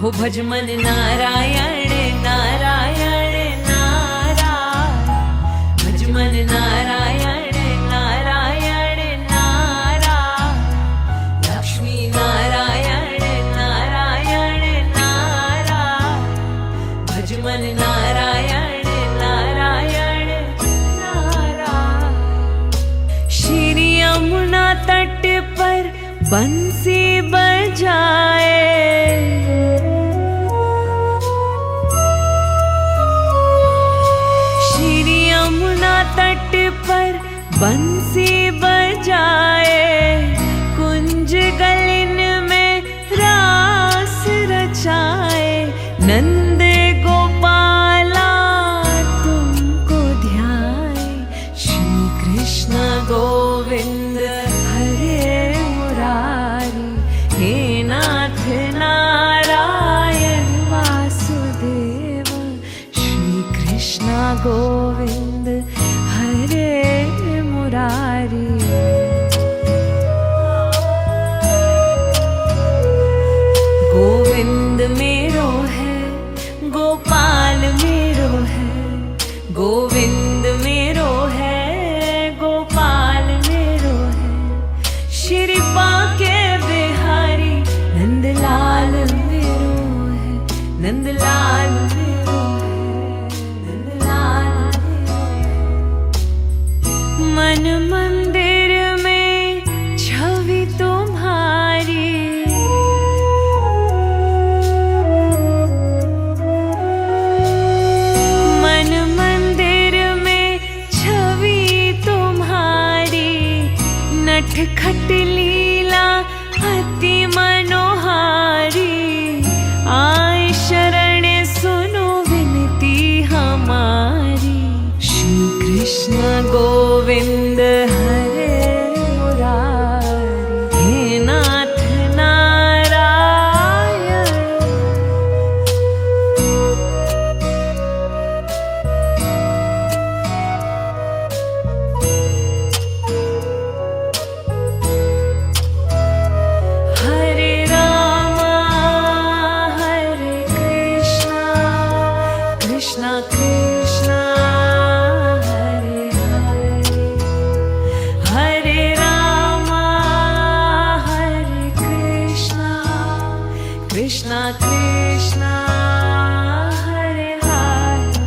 हो भज मन नारायण नारायण नारायण, भज मन नारायण नारायण नारायण, लक्ष्मी नारायण नारायण नारायण, भज मन नारायण नारायण नारायण। श्री यमुना तट पर बंसी बजाए, श्री यमुना तट पर बंसी बजाए, कुंज गलिन में रास रचाए, नंद गोपाला तुमको ध्याए, श्री कृष्ण गोविंद हरे मुरारी, हे नाथ नारायण वासुदेव, श्री कृष्ण गोविंद हरे मुरारी। गोविंद मेरो है गोपाल मेरो है, गोविंद मेरो है गोपाल मेरो है, श्री बाके बिहारी नंदलाल मेरो है, नंदलाल मेरो है, नंदलाल मेरो है। मन मंदिर में छवि तुम्हारी, मन मंदिर में छवि तुम्हारी, नटखट लीला अति मनोहारी, आए शरण सुनो विनती हमारी, श्री कृष्ण गोविंद हरे मुरारी, हे नाथ नारायण। हरे रामा हरे कृष्णा, कृष्णा कृष्णा हरे हरे, हरे रामा हरे कृष्णा, कृष्णा कृष्णा हरे हरे।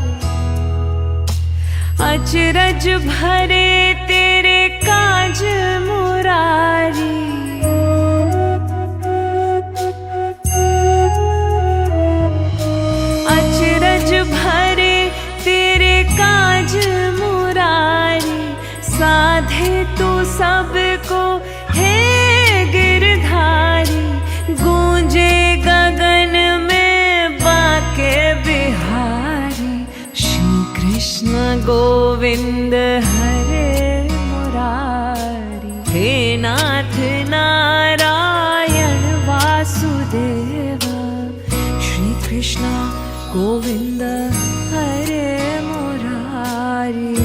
अचरज भरे तेरे काज मुरारी, अचरज भरे तेरे काज मुरारी, साधे तू सबको हे गिरधारी, गूंजे गगन में बाके बिहारी, श्री कृष्ण गोविंद हरे मुरारी, हे नाथ नारायण वासुदेव, श्री कृष्ण गोविंद हरे मुरारी,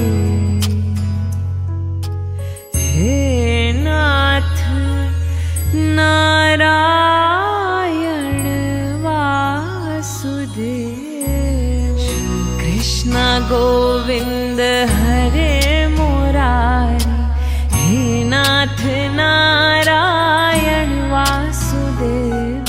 हे नाथ नारायण वासुदेव, श्री कृष्ण गोविंद हरे मुरारी, हे नाथ नारायण वासुदेव।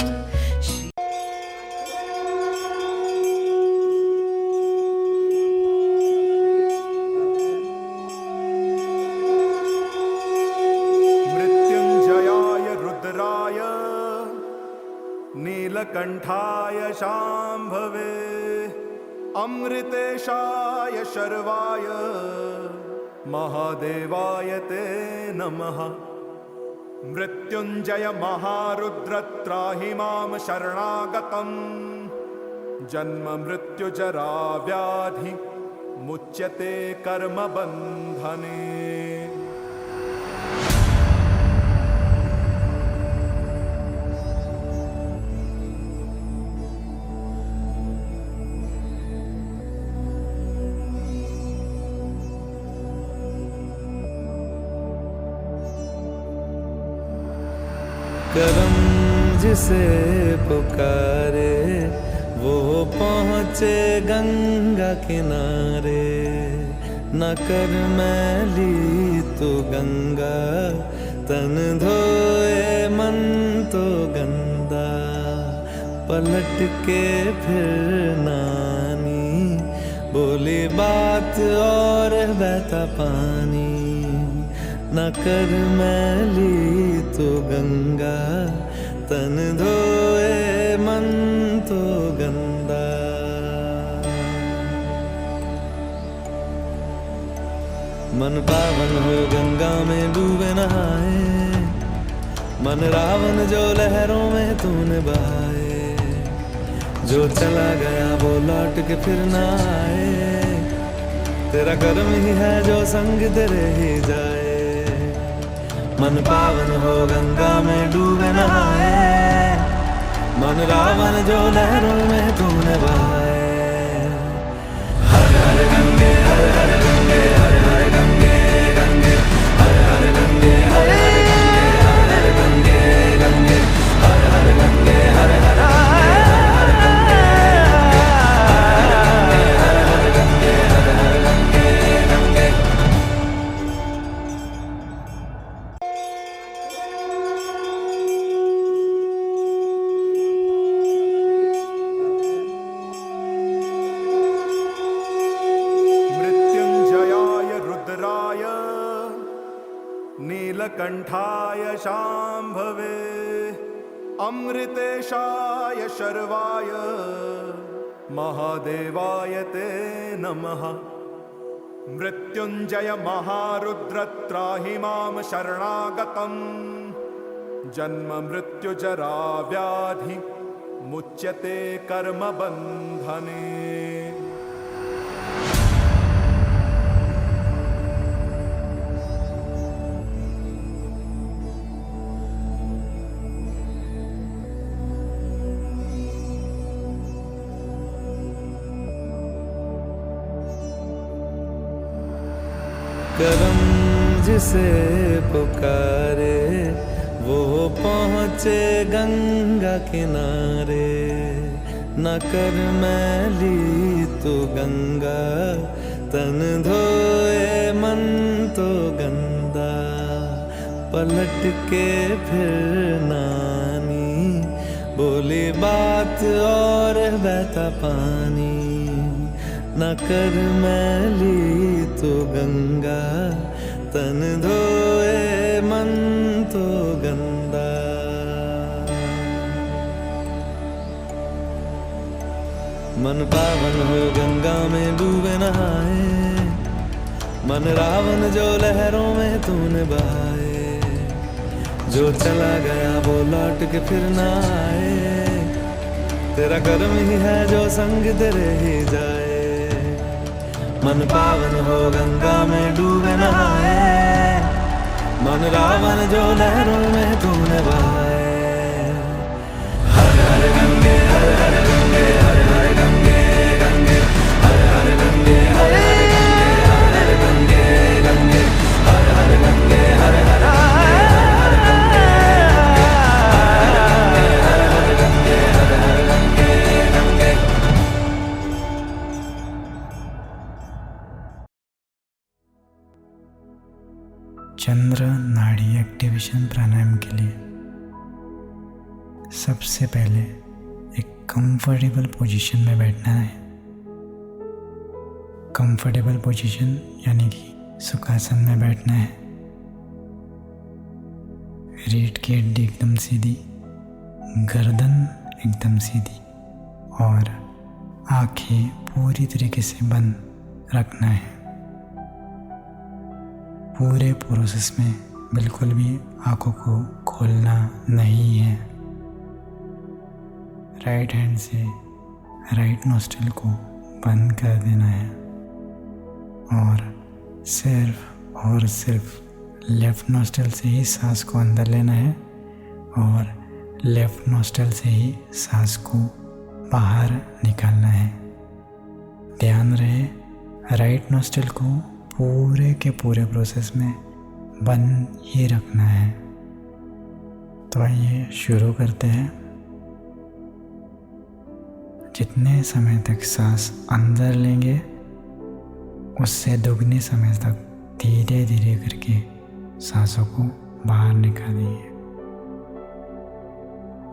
मृत्युंजयाय रुद्राय नीलकंठाय शांभवे, अमृतेशाय शर्वाय महादेवाय ते नमः। मृत्युंजय महारुद्र त्राहि मां शरणागतम्, जन्म मृत्यु जरा व्याधि मुच्यते कर्म बंधने। करं जिसे पुकारे वो पहुँचे गंगा किनारे। न कर मैली तू गंगा, तन धोए मन तो गंदा। पलट के फिर नानी, बोली बात और बहता पानी। न कर मैली तू गंगा, तन धोए मन तो गंदा। मन पावन हो गंगा में डूबे नहाए, मन रावण जो लहरों में तूने बहाए। जो चला गया वो लौट के फिर ना आए, तेरा कर्म ही है जो संग तेरे ही जाए। मन पावन हो गंगा में डूबे नहाए, मन रावण जो लहरों में तूने बहाए। हर हर गंगे, हर हर गंगे, हर हर गंगे गंगे, हर हर गंगे, हर हर गंगे, हर हर गंगे गंगे, हर हर गंगे, हर हर गंगे, हर हर गंगे, हर हर गंगे गंगे। नीलकंठाय शांभवे, अमृतेशाय शर्वाय, महादेवाय ते नमः। मृत्युंजय महारुद्र त्राहि मां शरणागतम्। जन्म मृत्यु जरा व्याधि मुच्यते कर्म बंधने। करम जिसे पुकारे वो पहुँचे गंगा किनारे। न कर मैली तू गंगा, तन धोए मन तो गंदा। पलट के फिर नानी, बोली बात और बहता पानी। न कर मैली तू गंगा, तन धोए मन तो गंदा। मन पावन हो गंगा में डूबे नहाए, मन रावण जो लहरों में तूने बहाए। जो चला गया वो लौट के फिर ना आए, तेरा कर्म ही है जो संग तेरे ही जाए। मन पावन हो गंगा में डूबे नहाए, मन रावण जो लहरों में तूने बहाए। हर हर गंगे, हर हर गंगे, हर हर गंगे गंगे, हर हर गंगे, हर हर गंगे, हर हर गंगे गंगे, हर हर गंगे, हर हर गंगे, हर हर गंगे गंगे। चंद्र नाड़ी एक्टिवेशन प्राणायाम के लिए सबसे पहले एक कंफर्टेबल पोजीशन में बैठना है। कंफर्टेबल पोजीशन यानी कि सुखासन में बैठना है। रीढ़ की हड्डी एकदम सीधी, गर्दन एकदम सीधी और आंखें पूरी तरीके से बंद रखना है। पूरे प्रोसेस में बिल्कुल भी आंखों को खोलना नहीं है। राइट हैंड से राइट नोस्ट्रिल को बंद कर देना है और सिर्फ लेफ्ट नोस्ट्रिल से ही सांस को अंदर लेना है और लेफ्ट नोस्ट्रिल से ही सांस को बाहर निकालना है। ध्यान रहे राइट नोस्ट्रिल को पूरे के पूरे प्रोसेस में बंद ही रखना है। तो आइए शुरू करते हैं। जितने समय तक सांस अंदर लेंगे उससे दुगने समय तक धीरे धीरे करके सांसों को बाहर निकालिए।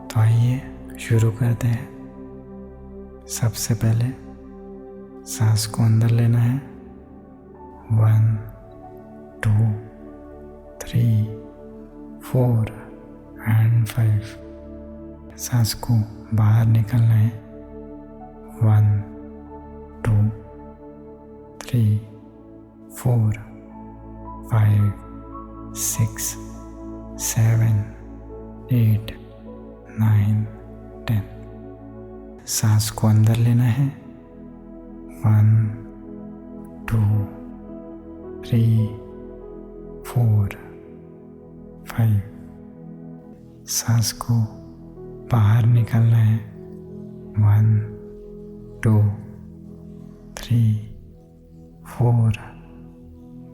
तो आइए शुरू करते हैं। सबसे पहले सांस को अंदर लेना है। 1 2 3 4 एंड 5। सांस को बाहर निकालना है। 1 2 3 4 5 6 7 8 9 10। सांस को अंदर लेना है। 1 2 3 4 5। सांस को बाहर निकालना है। 1 2 3 4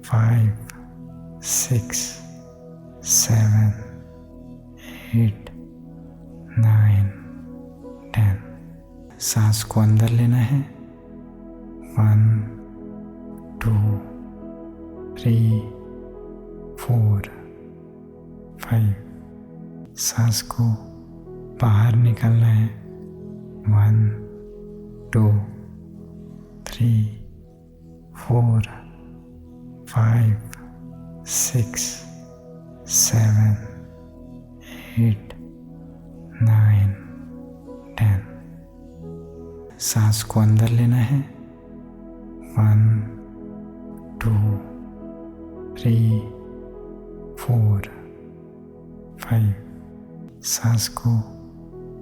5 6 7 8 9 10। सांस को अंदर लेना है। 1 2 3 4 5। सांस को बाहर निकालना है। 1 2 3 4 5 6 7 8 9 10। सांस को अंदर लेना है। 1 2 3 4 5। सांस को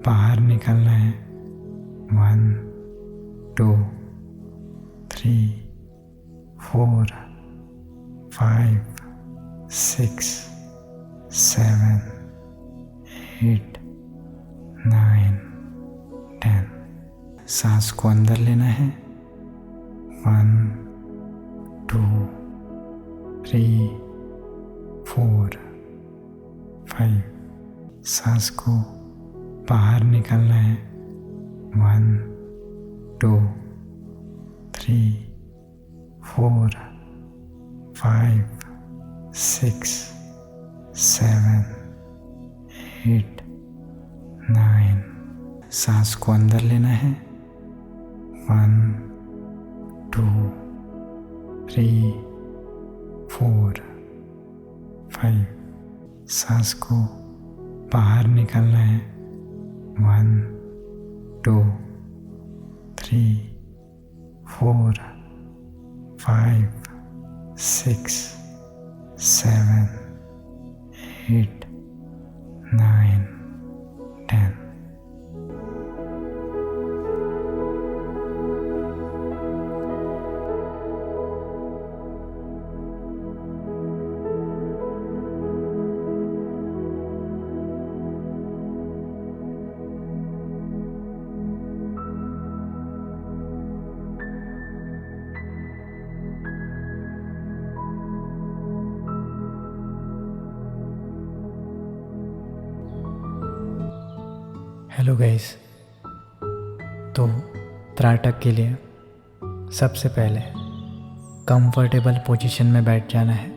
बाहर निकालना है। 1 2 3 4 5 6 7 8 9 10। सांस को अंदर लेना है। 1 2 3 4 5। सांस को बाहर निकालना है। 1 2 3 4 5 6 7 8 9। सांस को अंदर लेना है। 1 2 3 4 5। सांस को बाहर निकालना है। 1 2 3 4 5 6 7 8 9 10। हेलो गाइस, तो त्राटक के लिए सबसे पहले कंफर्टेबल पोजीशन में बैठ जाना है।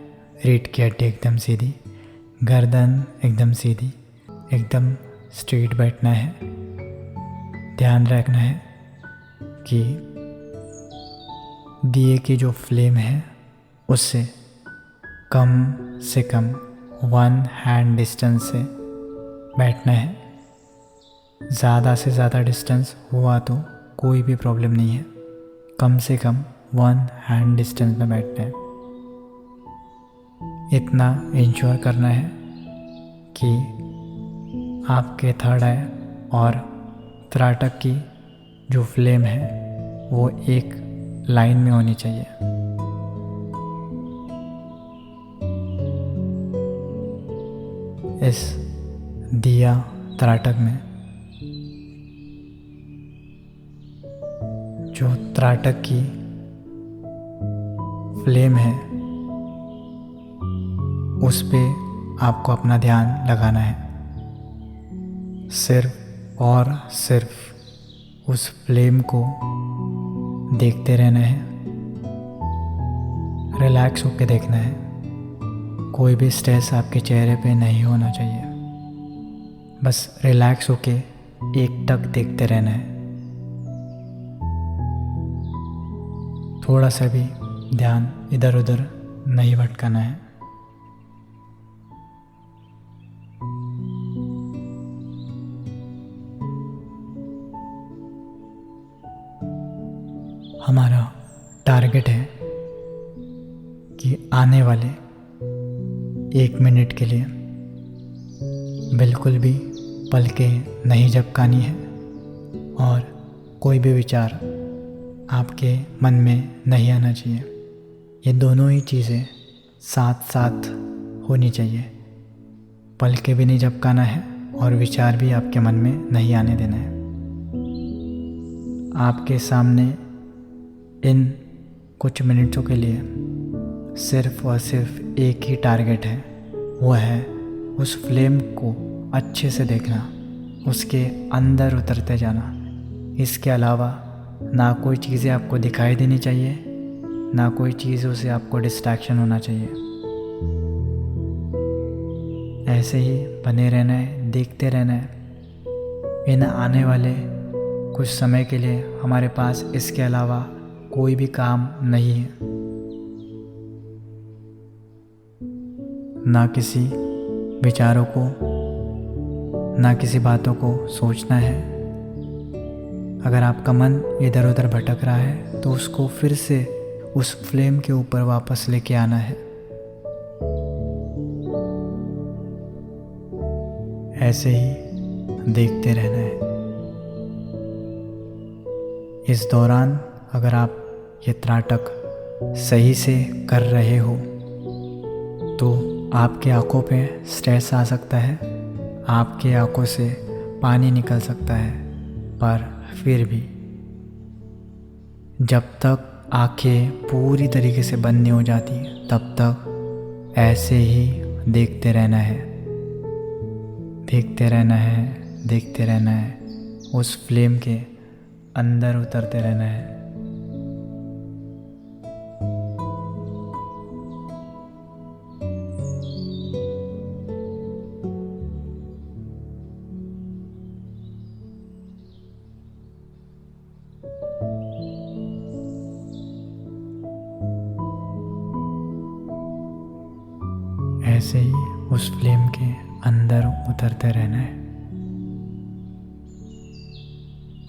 रीढ़ की हड्डी एकदम सीधी, गर्दन एकदम सीधी, एकदम स्ट्रेट बैठना है। ध्यान रखना है कि दिए की जो फ्लेम है उससे कम से कम 1 हैंड डिस्टेंस से बैठना है। ज़्यादा से ज़्यादा डिस्टेंस हुआ तो कोई भी प्रॉब्लम नहीं है, कम से कम 1 हैंड डिस्टेंस में बैठना है। इतना इंश्योर करना है कि आपके थर्ड आई और त्राटक की जो फ्लेम है वो एक लाइन में होनी चाहिए। इस दिया त्राटक में जो त्राटक की फ्लेम है उस पे आपको अपना ध्यान लगाना है। सिर्फ और सिर्फ उस फ्लेम को देखते रहना है, रिलैक्स होकर देखना है। कोई भी स्ट्रेस आपके चेहरे पे नहीं होना चाहिए, बस रिलैक्स होके एकटक देखते रहना है। थोड़ा सा भी ध्यान इधर उधर नहीं भटकाना है। हमारा टारगेट है कि आने वाले 1 मिनट के लिए बिल्कुल भी पलकें नहीं झपकानी है और कोई भी विचार आपके मन में नहीं आना चाहिए। ये दोनों ही चीज़ें साथ साथ होनी चाहिए। पलकें भी नहीं झपकाना है और विचार भी आपके मन में नहीं आने देना है। आपके सामने इन कुछ मिनटों के लिए सिर्फ और सिर्फ एक ही टारगेट है, वो है उस फ्लेम को अच्छे से देखना, उसके अंदर उतरते जाना। इसके अलावा ना कोई चीज़ें आपको दिखाई देनी चाहिए, ना कोई चीज़ों से आपको डिस्ट्रैक्शन होना चाहिए। ऐसे ही बने रहना है, देखते रहना है। इन आने वाले कुछ समय के लिए हमारे पास इसके अलावा कोई भी काम नहीं है। ना किसी विचारों को, ना किसी बातों को सोचना है। अगर आपका मन इधर उधर भटक रहा है तो उसको फिर से उस फ्लेम के ऊपर वापस लेके आना है। ऐसे ही देखते रहना है। इस दौरान अगर आप ये त्राटक सही से कर रहे हो तो आपके आंखों पे स्ट्रेस आ सकता है, आपके आंखों से पानी निकल सकता है, पर फिर भी जब तक आंखें पूरी तरीके से बंद नहीं हो जाती तब तक ऐसे ही देखते रहना है, देखते रहना है, देखते रहना है। उस फ्लेम के अंदर उतरते रहना है। ऐसे ही उस फ्लेम के अंदर उतरते रहना है।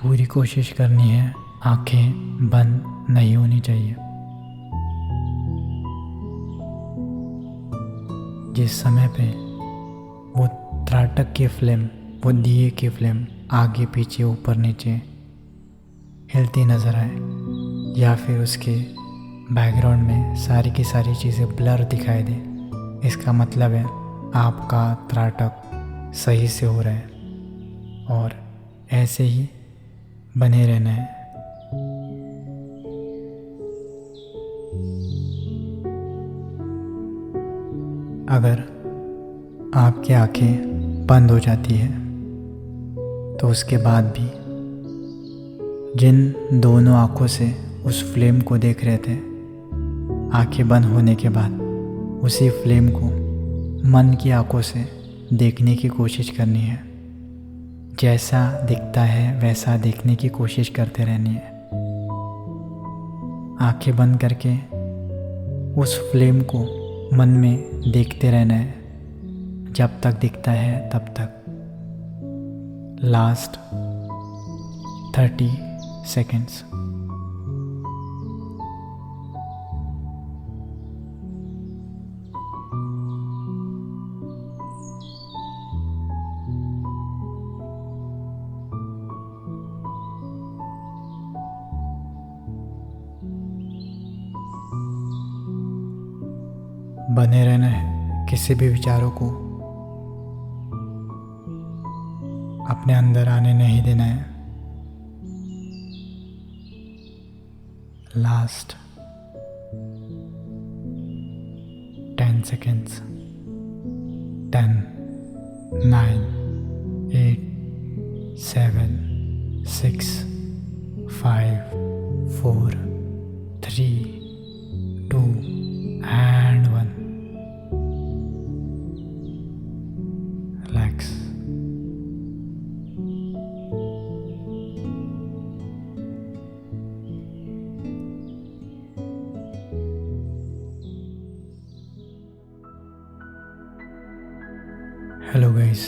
पूरी कोशिश करनी है आंखें बंद नहीं होनी चाहिए। जिस समय पे वो त्राटक की फ्लेम, वो दिए की फ्लेम आगे पीछे ऊपर नीचे हिलती नज़र आए या फिर उसके बैकग्राउंड में सारी की सारी चीज़ें ब्लर दिखाई दे, इसका मतलब है आपका त्राटक सही से हो रहा है। और ऐसे ही बने रहना है। अगर आपकी आंखें बंद हो जाती है तो उसके बाद भी जिन दोनों आंखों से उस फ्लेम को देख रहे थे, आंखें बंद होने के बाद उसी फ्लेम को मन की आंखों से देखने की कोशिश करनी है। जैसा दिखता है वैसा देखने की कोशिश करते रहनी है। आंखें बंद करके उस फ्लेम को मन में देखते रहना है जब तक दिखता है तब तक। Last 30 seconds. बने रहना है, किसी भी विचारों को अपने अंदर आने नहीं देना है। Last 10 seconds. 10, 9, 8, 7, 6, 5, 4, 3, 2 and 1. Relax. Hello guys,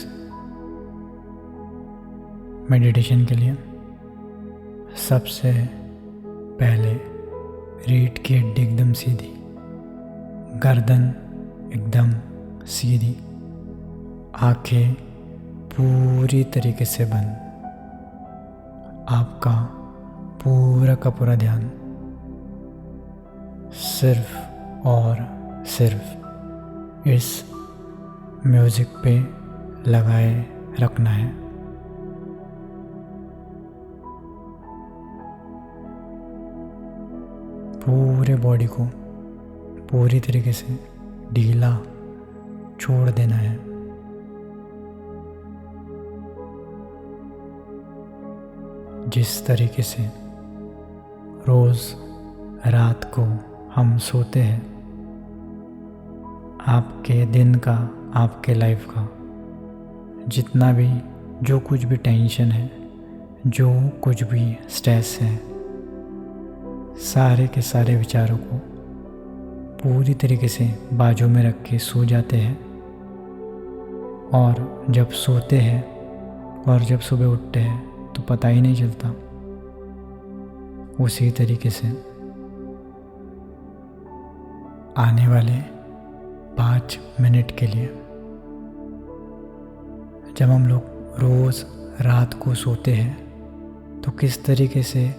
meditation के लिए सबसे पहले रीढ़ की हड्डी एकदम सीधी, गर्दन एकदम सीधी, आंखें पूरी तरीके से बंद। आपका पूरा का पूरा ध्यान सिर्फ और सिर्फ इस म्यूजिक पे लगाए रखना है। पूरे बॉडी को पूरी तरीके से ढीला छोड़ देना है। जिस तरीके से रोज रात को हम सोते हैं, आपके दिन का, आपके लाइफ का जितना भी, जो कुछ भी टेंशन है, जो कुछ भी स्ट्रेस है, सारे के सारे विचारों को पूरी तरीके से बाजू में रख के सो जाते हैं। और जब सोते हैं और जब सुबह उठते हैं तो पता ही नहीं चलता। उसी तरीके से आने वाले 5 मिनट के लिए, जब हम लोग रोज़ रात को सोते हैं तो किस तरीके से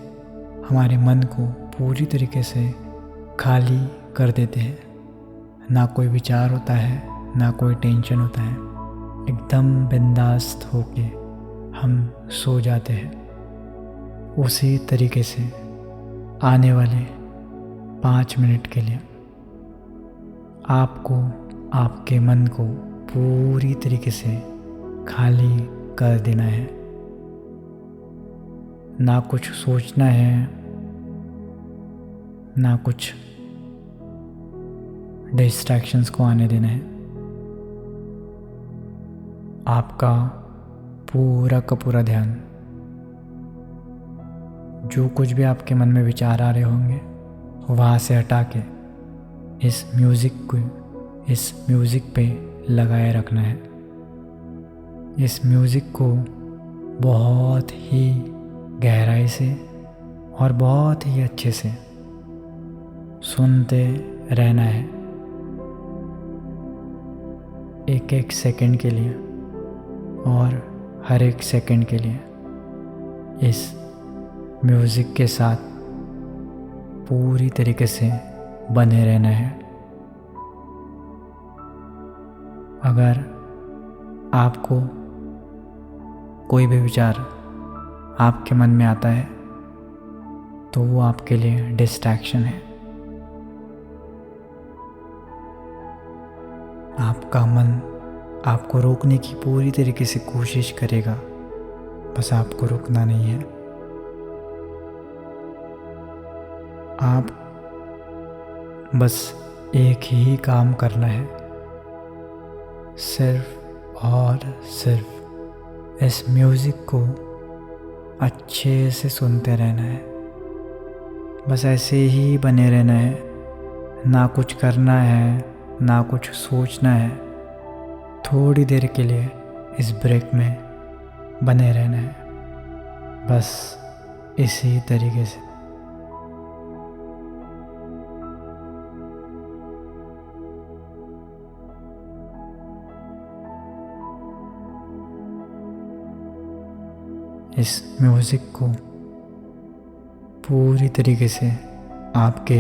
हमारे मन को पूरी तरीके से खाली कर देते हैं। ना कोई विचार होता है, ना कोई टेंशन होता है, एकदम बिंदास होके हम सो जाते हैं। उसी तरीके से आने वाले 5 मिनट के लिए आपको आपके मन को पूरी तरीके से खाली कर देना है। ना कुछ सोचना है, ना कुछ डिस्ट्रैक्शंस को आने देना है। आपका पूरा का पूरा ध्यान, जो कुछ भी आपके मन में विचार आ रहे होंगे, वहाँ से हटा के इस म्यूज़िक पे लगाए रखना है। इस म्यूज़िक को बहुत ही गहराई से और बहुत ही अच्छे से सुनते रहना है, एक एक सेकंड के लिए और हर एक सेकंड के लिए इस म्यूज़िक के साथ पूरी तरीके से बने रहना है। अगर आपको कोई भी विचार आपके मन में आता है तो वो आपके लिए डिस्ट्रैक्शन है। आपका मन आपको रोकने की पूरी तरीके से कोशिश करेगा, बस आपको रुकना नहीं है। आप बस एक ही काम करना है, सिर्फ और सिर्फ इस म्यूज़िक को अच्छे से सुनते रहना है। बस ऐसे ही बने रहना है, ना कुछ करना है, ना कुछ सोचना है। थोड़ी देर के लिए इस ब्रेक में बने रहना है, बस इसी तरीके से। इस म्यूज़िक को पूरी तरीके से आपके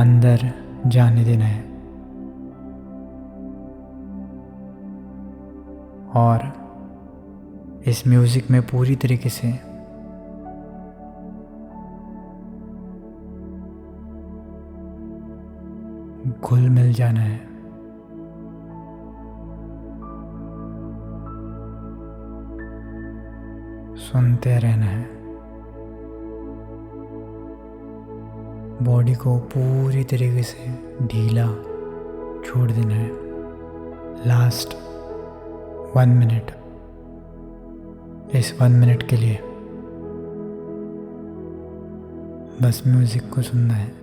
अंदर जाने देना है और इस म्यूज़िक में पूरी तरीके से घुल मिल जाना है। सुनते रहना है। बॉडी को पूरी तरीके से ढीला छोड़ देना है। लास्ट 1 मिनट, इस 1 मिनट के लिए बस म्यूजिक को सुनना है।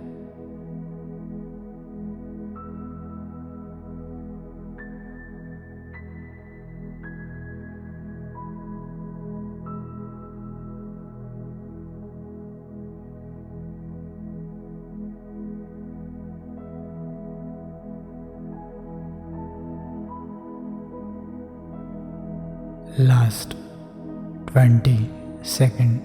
Last 20 second.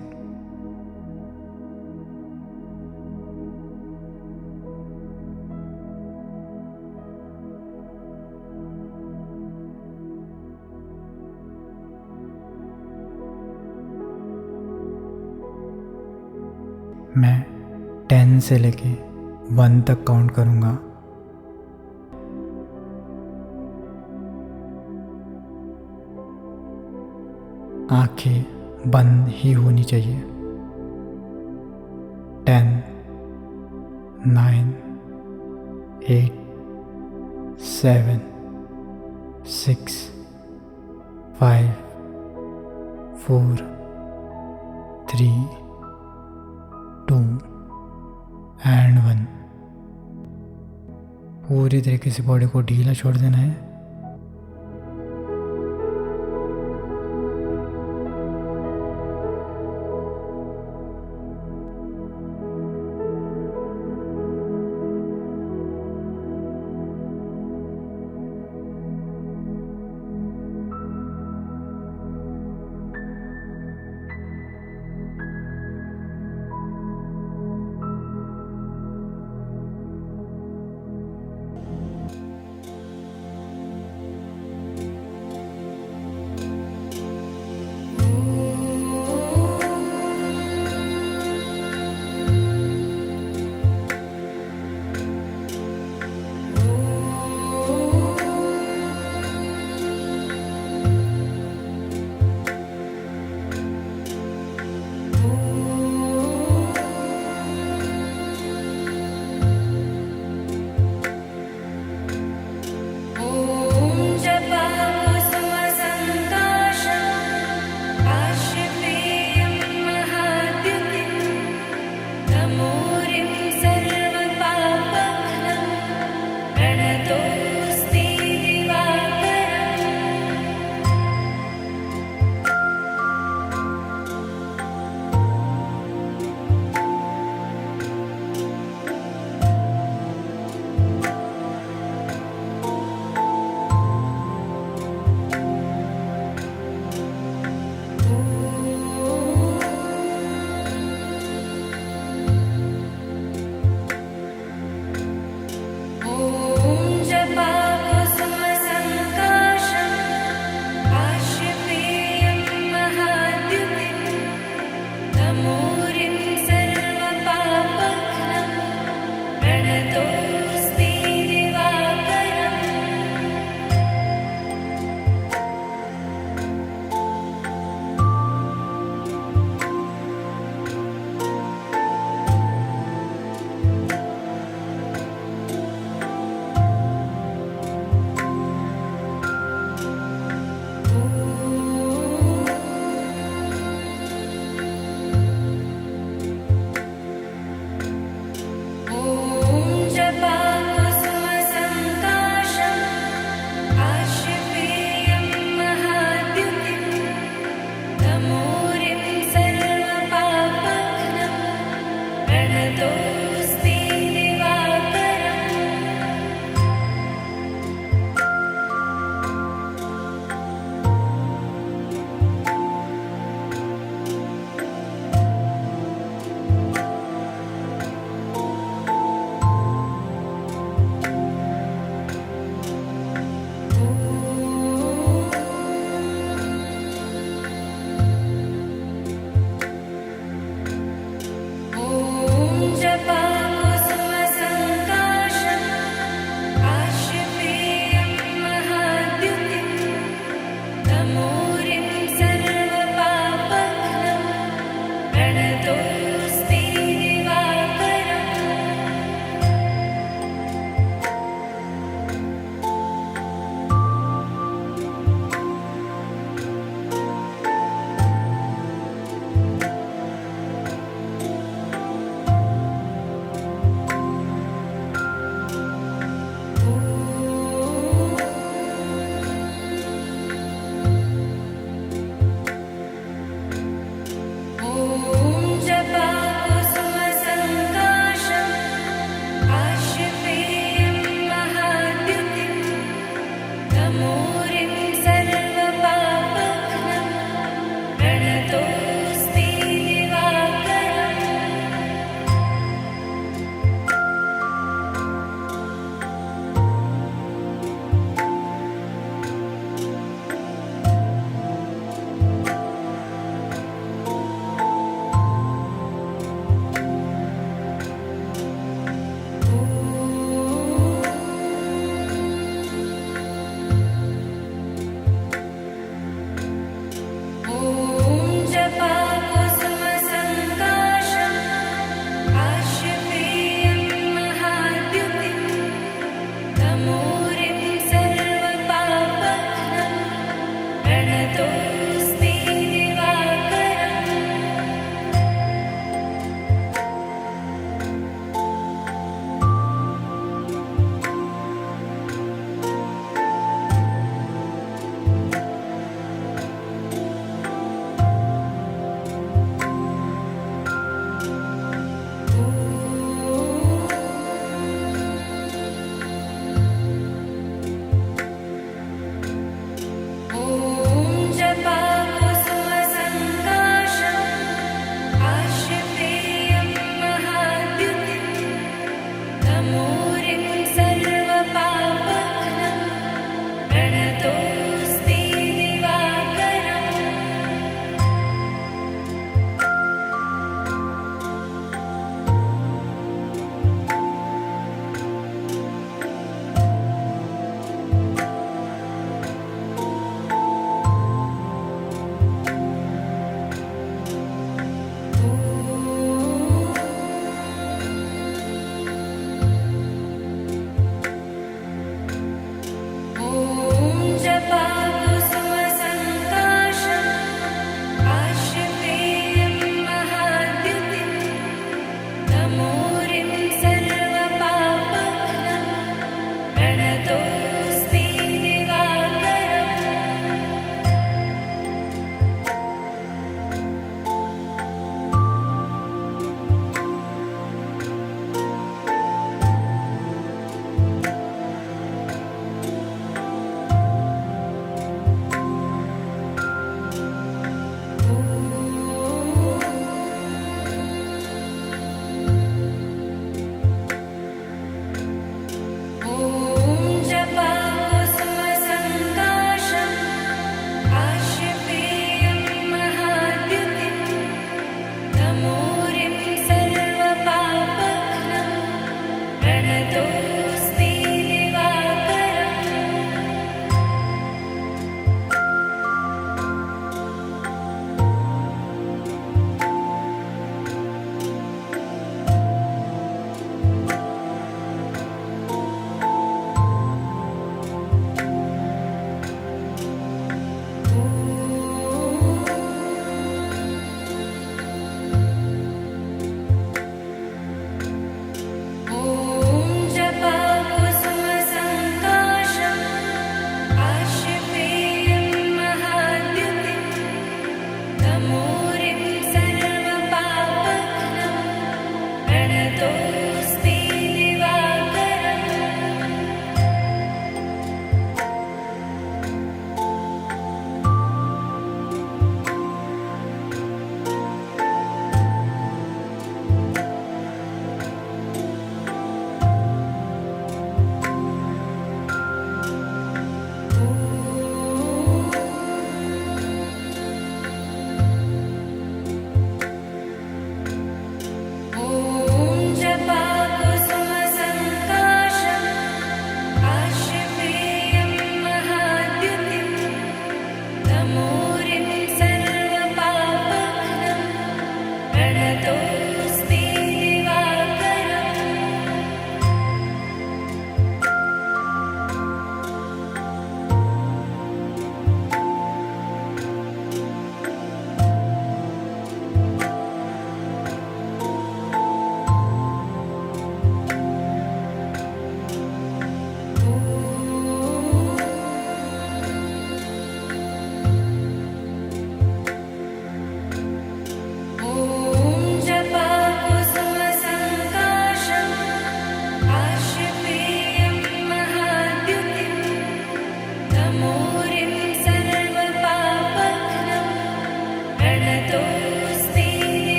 मैं 10 से लेके 1 तक काउंट करूँगा। आंखें बंद ही होनी चाहिए। 10, 9, 8, 7, 6, 5, 4, 3, 2 एंड 1। पूरी तरीके से बॉडी को ढीला छोड़ देना है।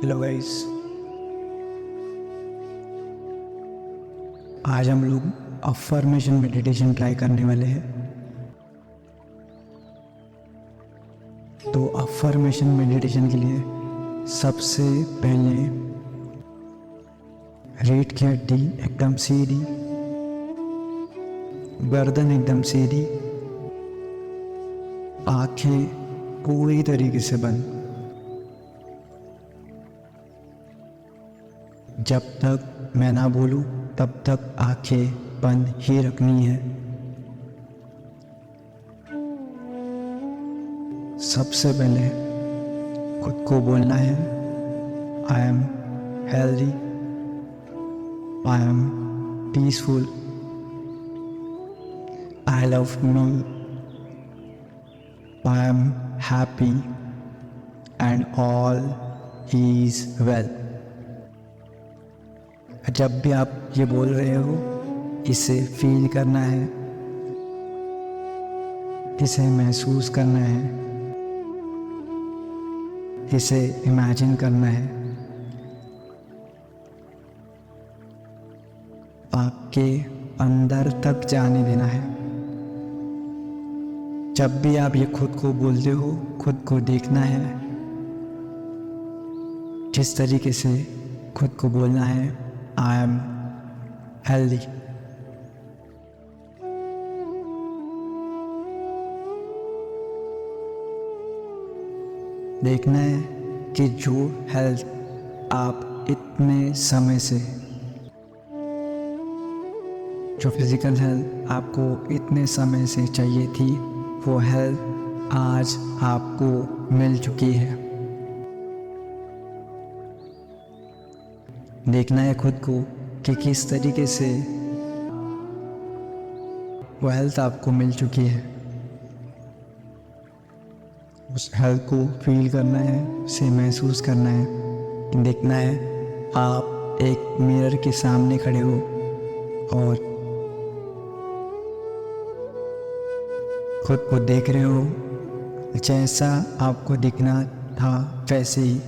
हेलो गाइस, आज हम लोग अफर्मेशन मेडिटेशन ट्राई करने वाले हैं। तो अफर्मेशन मेडिटेशन के लिए सबसे पहले रीढ़ की हड्डी एकदम सीधी, गर्दन एकदम सीधी, आंखें पूरी तरीके से बंद। जब तक मैं ना बोलूं तब तक आंखें बंद ही रखनी है। सबसे पहले खुद को बोलना है, I am healthy, I am peaceful, I love me, I am happy and all is well. जब भी आप ये बोल रहे हो, इसे फील करना है, इसे महसूस करना है, इसे इमेजिन करना है। आपके अंदर तक जाने देना है। जब भी आप ये खुद को बोलते हो, खुद को देखना है, जिस तरीके से खुद को बोलना है, आई एम हेल्दी। देखना है कि जो हेल्थ आप इतने समय से, जो फिजिकल हेल्थ आपको इतने समय से चाहिए थी, वो हेल्थ आज आपको मिल चुकी है। देखना है खुद को कि किस तरीके से वो हेल्थ आपको मिल चुकी है। उस हेल्थ को फील करना है, उसे महसूस करना है। देखना है आप एक मिरर के सामने खड़े हो और खुद को देख रहे हो, जैसा आपको दिखना था वैसे ही।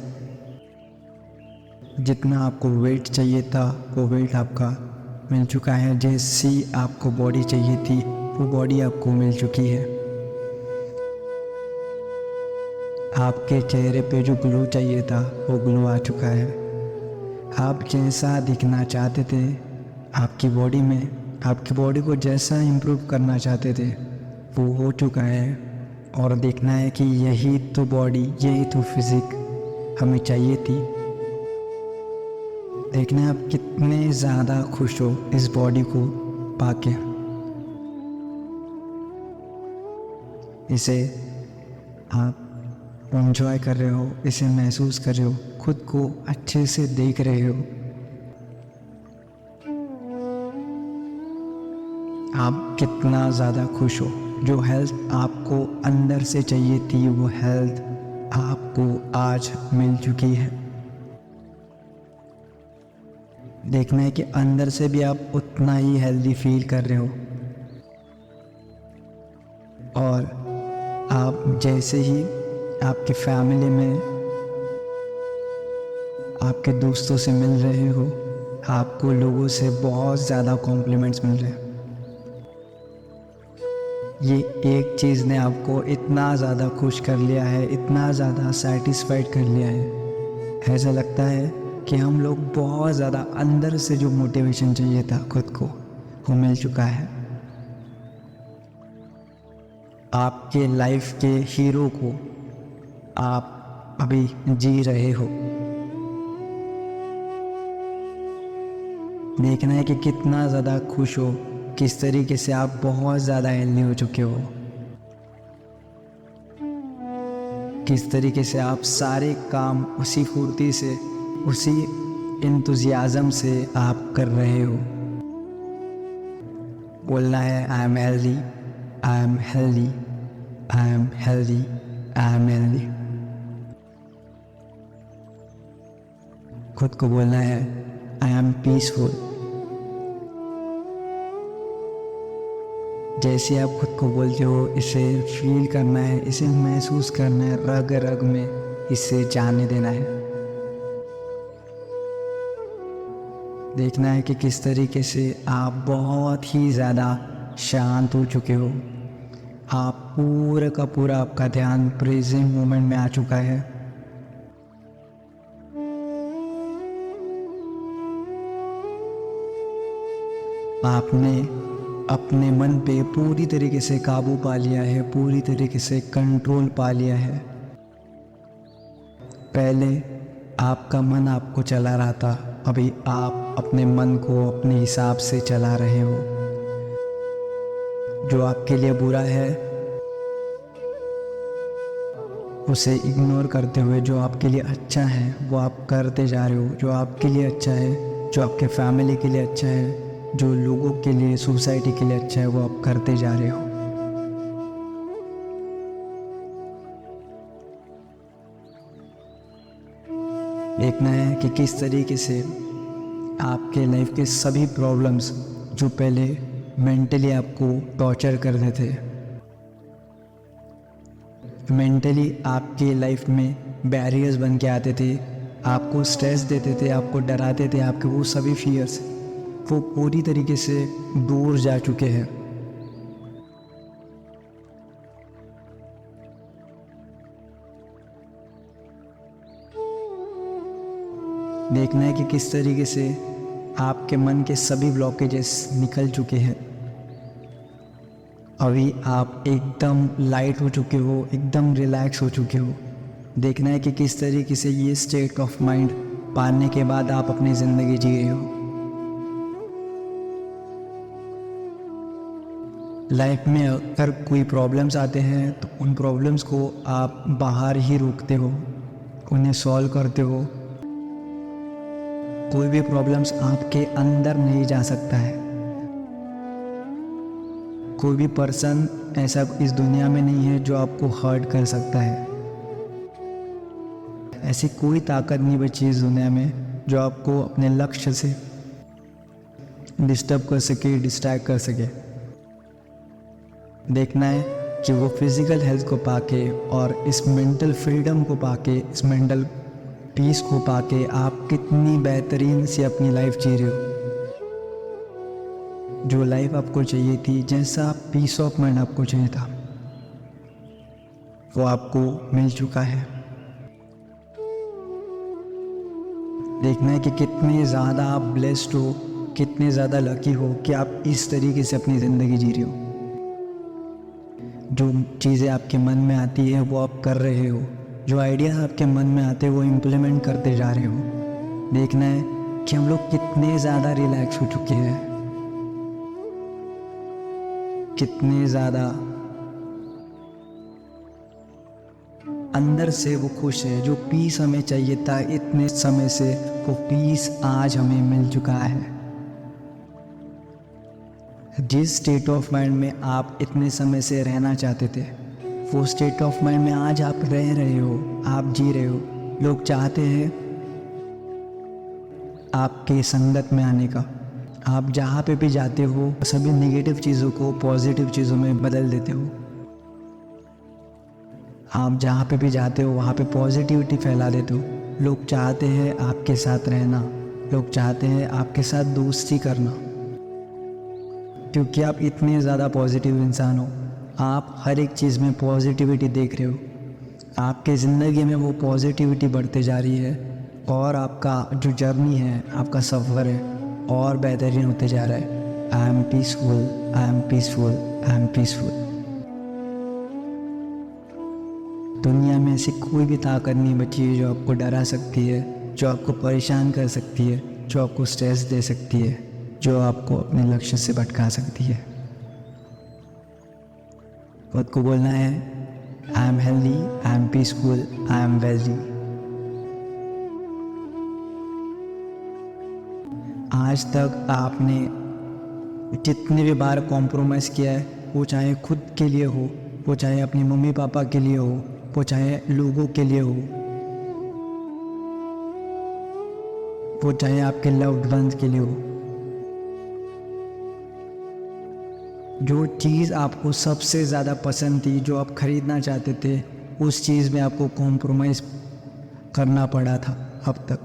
जितना आपको वेट चाहिए था वो वेट आपका मिल चुका है। जैसी आपको बॉडी चाहिए थी वो बॉडी आपको मिल चुकी है। आपके चेहरे पे जो ग्लो चाहिए था वो ग्लो आ चुका है। आप जैसा दिखना चाहते थे आपकी बॉडी में, आपकी बॉडी को जैसा इम्प्रूव करना चाहते थे वो हो चुका है। और देखना है कि यही तो बॉडी, यही तो फिजिक हमें चाहिए थी। देखना है आप कितने ज़्यादा खुश हो इस बॉडी को पाके। इसे आप एंजॉय कर रहे हो, इसे महसूस कर रहे हो, खुद को अच्छे से देख रहे हो। आप कितना ज़्यादा खुश हो। जो हेल्थ आपको अंदर से चाहिए थी वो हेल्थ आपको आज मिल चुकी है। देखना है कि अंदर से भी आप उतना ही हेल्दी फील कर रहे हो। और आप जैसे ही आपकी फैमिली में, आपके दोस्तों से मिल रहे हो, आपको लोगों से बहुत ज़्यादा कॉम्प्लीमेंट्स मिल रहे हैं। ये एक चीज़ ने आपको इतना ज़्यादा खुश कर लिया है, इतना ज़्यादा सेटिस्फाइड कर लिया है। ऐसा लगता है कि हम लोग बहुत ज़्यादा अंदर से जो मोटिवेशन चाहिए था खुद को वो मिल चुका है। आपके लाइफ के हीरो को आप अभी जी रहे हो। देखना है कि कितना ज़्यादा खुश हो, किस तरीके से आप बहुत ज़्यादा हेल्दी हो चुके हो, किस तरीके से आप सारे काम उसी फुर्ती से, उसी इंतुजियाज़म से आप कर रहे हो। बोलना है I am healthy, I am healthy, I am healthy, I am healthy. खुद को बोलना है आई एम पीसफुल। जैसे आप खुद को बोलते हो, इसे फील करना है, इसे महसूस करना है, रग रग में इसे जाने देना है। देखना है कि किस तरीके से आप बहुत ही ज़्यादा शांत हो चुके हो। आप पूरा का पूरा आपका ध्यान प्रेजेंट मोमेंट में आ चुका है। आपने अपने मन पे पूरी तरीके से काबू पा लिया है, पूरी तरीके से कंट्रोल पा लिया है। पहले आपका मन आपको चला रहा था, अभी आप अपने मन को अपने हिसाब से चला रहे हो। जो आपके लिए बुरा है उसे इग्नोर करते हुए जो आपके लिए अच्छा है वो आप करते जा रहे हो। जो आपके लिए अच्छा है, जो आपके फैमिली के लिए अच्छा है, जो लोगों के लिए, सोसाइटी के लिए अच्छा है, वो आप करते जा रहे हो। देखना है कि किस तरीके से आपके लाइफ के सभी प्रॉब्लम्स जो पहले मेंटली आपको टॉर्चर करते थे, मेंटली आपके लाइफ में बैरियर्स बन के आते थे, आपको स्ट्रेस देते थे, आपको डराते थे, आपके वो सभी फियर्स वो पूरी तरीके से दूर जा चुके हैं। देखना है कि किस तरीके से आपके मन के सभी ब्लॉकेजेस निकल चुके हैं। अभी आप एकदम लाइट हो चुके हो, एकदम रिलैक्स हो चुके हो। देखना है कि किस तरीके से ये स्टेट ऑफ माइंड पाने के बाद आप अपनी ज़िंदगी जी रहे हो। लाइफ में अगर कोई प्रॉब्लम्स आते हैं तो उन प्रॉब्लम्स को आप बाहर ही रोकते हो, उन्हें सॉल्व करते हो। कोई भी प्रॉब्लम्स आपके अंदर नहीं जा सकता है। कोई भी पर्सन ऐसा इस दुनिया में नहीं है जो आपको हर्ट कर सकता है। ऐसी कोई ताकत नहीं बची इस दुनिया में जो आपको अपने लक्ष्य से डिस्टर्ब कर सके, डिस्ट्रैक्ट कर सके। देखना है कि वो फिज़िकल हेल्थ को पाके और इस मेंटल फ्रीडम को पाके, इस मेंटल पीस को पाके आप कितनी बेहतरीन से अपनी लाइफ जी रहे हो। जो लाइफ आपको चाहिए थी, जैसा पीस ऑफ माइंड आपको चाहिए था, वो आपको मिल चुका है। देखना है कि कितने ज़्यादा आप ब्लेस्ड हो, कितने ज़्यादा लकी हो कि आप इस तरीके से अपनी ज़िंदगी जी रहे हो। जो चीज़ें आपके मन में आती है वो आप कर रहे हो, जो आइडियाज़ आपके मन में आते हैं वो इम्प्लीमेंट करते जा रहे हो। देखना है कि हम लोग कितने ज़्यादा रिलैक्स हो चुके हैं, कितने ज़्यादा अंदर से वो खुश है। जो पीस हमें चाहिए था इतने समय से, वो पीस आज हमें मिल चुका है। जिस स्टेट ऑफ माइंड में आप इतने समय से रहना चाहते थे, वो स्टेट ऑफ माइंड में आज आप रह रहे हो, आप जी रहे हो। लोग चाहते हैं आपके संगत में आने का। आप जहाँ पे भी जाते हो सभी नेगेटिव चीज़ों को पॉजिटिव चीज़ों में बदल देते हो। आप जहाँ पे भी जाते हो वहाँ पे पॉजिटिविटी फैला देते हो। लोग चाहते हैं आपके साथ रहना, लोग चाहते हैं आपके साथ दोस्ती करना, क्योंकि आप इतने ज़्यादा पॉजिटिव इंसान हो। आप हर एक चीज़ में पॉजिटिविटी देख रहे हो। आपके ज़िंदगी में वो पॉजिटिविटी बढ़ते जा रही है और आपका जो जर्नी है, आपका सफ़र है, और बेहतरीन होते जा रहा है। I am peaceful, I am peaceful, I am peaceful. दुनिया में ऐसी कोई भी ताकत नहीं बची है जो आपको डरा सकती है, जो आपको परेशान कर सकती है, जो आपको स्ट्रेस दे सकती है, जो आपको अपने लक्ष्य से भटका सकती है। खुद को बोलना है I am healthy, I am peaceful, I am wealthy. आज तक आपने जितने भी बार कॉम्प्रोमाइज़ किया है, वो चाहे खुद के लिए हो, वो चाहे अपनी मम्मी पापा के लिए हो, वो चाहे लोगों के लिए हो, वो चाहे आपके लव्ड वंस के लिए हो। जो चीज़ आपको सबसे ज़्यादा पसंद थी, जो आप ख़रीदना चाहते थे, उस चीज़ में आपको कॉम्प्रोमाइज़ करना पड़ा था अब तक।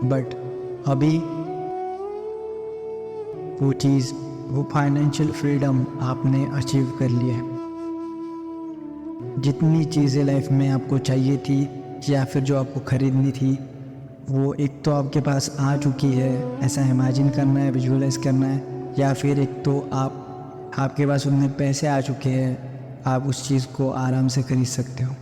बट अभी वो चीज़, वो फाइनेंशियल फ्रीडम आपने अचीव कर लिया है। जितनी चीज़ें लाइफ में आपको चाहिए थी या फिर जो आपको ख़रीदनी थी, वो एक तो आपके पास आ चुकी है। ऐसा इमेजिन करना है, विजुअलाइज करना है, या फिर एक तो आपके पास उतने पैसे आ चुके हैं, आप उस चीज़ को आराम से खरीद सकते हो।